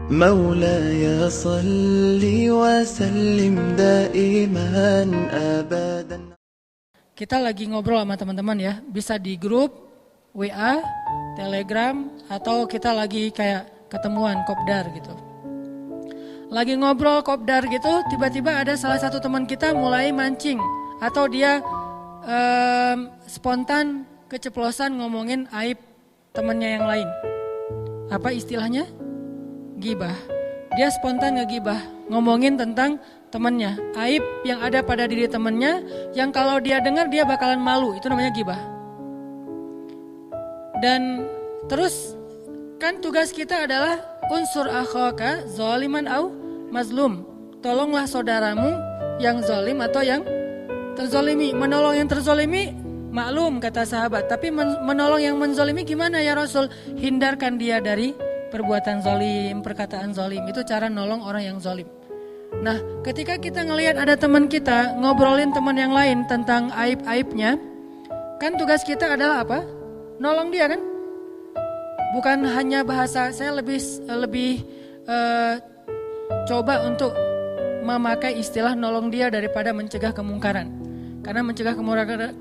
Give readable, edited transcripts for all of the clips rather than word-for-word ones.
مولاي صل وسلم دائما أبدا. Kita lagi ngobrol sama teman-teman ya, bisa di grup WA, Telegram, atau kita lagi kayak ketemuan kopdar gitu. Lagi ngobrol kopdar gitu, tiba-tiba ada salah satu teman kita mulai mancing atau dia spontan keceplosan ngomongin aib temannya yang lain. Apa istilahnya? Gibah. Dia spontan ngegibah, ngomongin tentang temannya, aib yang ada pada diri temannya yang kalau dia dengar dia bakalan malu, itu namanya gibah. Dan terus kan tugas kita adalah unsur akhaka zaliman au mazlum. Tolonglah saudaramu yang zalim atau yang terzalimi. Menolong yang terzalimi maklum kata sahabat, tapi menolong yang menzalimi gimana ya Rasul? Hindarkan dia dari perbuatan zalim, perkataan zalim. Itu cara nolong orang yang zalim. Nah, ketika kita ngelihat ada teman kita ngobrolin teman yang lain tentang aib-aibnya, kan tugas kita adalah apa? Nolong dia kan? Bukan hanya bahasa, saya lebih coba untuk memakai istilah nolong dia daripada mencegah kemungkaran. Karena mencegah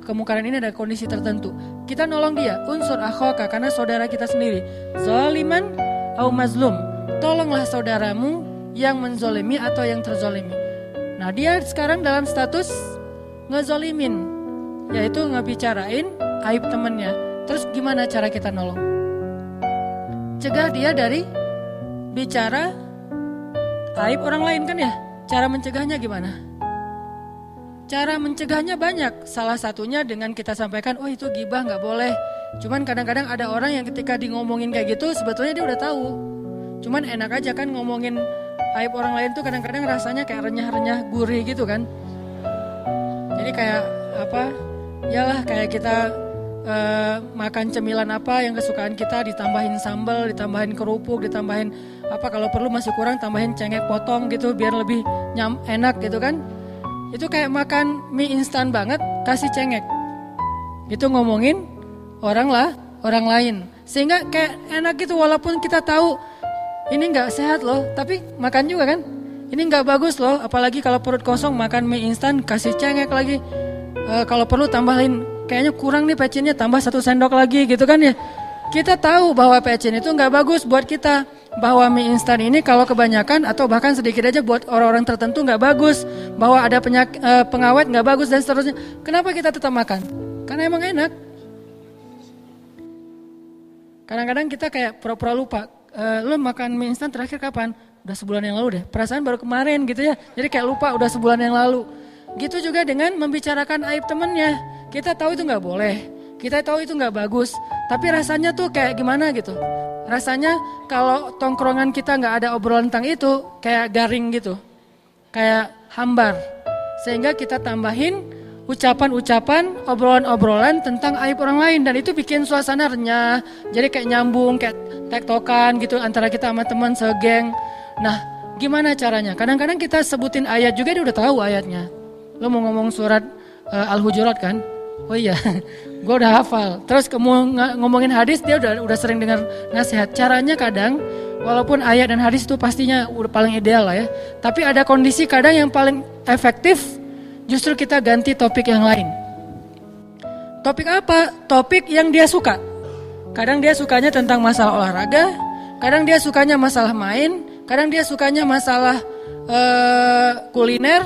kemungkaran ini ada kondisi tertentu. Kita nolong dia, unsur akhaka, karena saudara kita sendiri. Zaliman au mazlum, tolonglah saudaramu yang menzolimi atau yang terzolimi. Nah, dia sekarang dalam status ngezolimin, yaitu ngebicarain aib temennya. Terus gimana cara kita nolong? Cegah dia dari bicara aib orang lain kan ya? Cara mencegahnya gimana? Cara mencegahnya banyak. Salah satunya dengan kita sampaikan, oh itu gibah gak boleh. Cuman kadang-kadang ada orang yang ketika di ngomongin kayak gitu sebetulnya dia udah tahu. Cuman enak aja kan ngomongin aib orang lain tuh kadang-kadang rasanya kayak renyah-renyah gurih gitu kan. Jadi kayak apa? Yalah kayak kita makan cemilan apa yang kesukaan kita, ditambahin sambal, ditambahin kerupuk, ditambahin apa, kalau perlu masih kurang tambahin cengek potong gitu biar lebih enak gitu kan. Itu kayak makan mie instan banget kasih cengek. Itu ngomongin orang lain. Sehingga kayak enak gitu walaupun kita tahu ini gak sehat loh, tapi makan juga kan. Ini gak bagus loh, apalagi kalau perut kosong makan mie instan kasih cengek lagi. Kalau perlu tambahin, kayaknya kurang nih pecinnya, tambah 1 sendok lagi gitu kan ya. Kita tahu bahwa pecin itu gak bagus buat kita. Bahwa mie instan ini kalau kebanyakan atau bahkan sedikit aja buat orang-orang tertentu gak bagus. Bahwa ada pengawet gak bagus dan seterusnya. Kenapa kita tetap makan? Karena emang enak. Kadang-kadang kita kayak pura-pura lupa. Lo makan mie instan terakhir kapan? Udah sebulan yang lalu deh. Perasaan baru kemarin gitu ya. Jadi kayak lupa udah sebulan yang lalu. Gitu juga dengan membicarakan aib temennya. Kita tahu itu gak boleh. Kita tahu itu gak bagus. Tapi rasanya tuh kayak gimana gitu. Rasanya kalau tongkrongan kita gak ada obrolan tentang itu kayak garing gitu. Kayak hambar. Sehingga kita tambahin ucapan-ucapan, obrolan-obrolan tentang aib orang lain. Dan itu bikin suasana renyah. Jadi kayak nyambung, kayak tektokan gitu antara kita sama teman segeng. Nah, gimana caranya? Kadang-kadang kita sebutin ayat juga dia udah tahu ayatnya. Lo mau ngomong surat Al-Hujurat kan? Oh iya, gue udah hafal. Terus ngomongin hadis dia udah sering dengar nasihat. Caranya kadang, walaupun ayat dan hadis itu pastinya udah paling ideal lah ya. Tapi ada kondisi kadang yang paling efektif, justru kita ganti topik yang lain. Topik apa? Topik yang dia suka. Kadang dia sukanya tentang masalah olahraga, kadang dia sukanya masalah main, kadang dia sukanya masalah kuliner,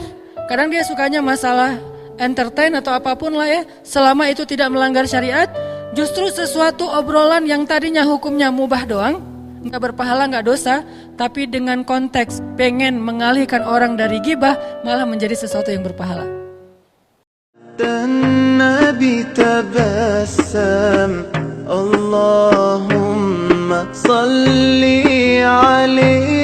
kadang dia sukanya masalah entertain atau apapun lah ya. Selama itu tidak melanggar syariat, justru sesuatu obrolan yang tadinya hukumnya mubah doang, gak berpahala, gak dosa, tapi dengan konteks pengen mengalihkan orang dari gibah malah menjadi sesuatu yang berpahala. Nabi tabassam, Allahumma salli alaihi.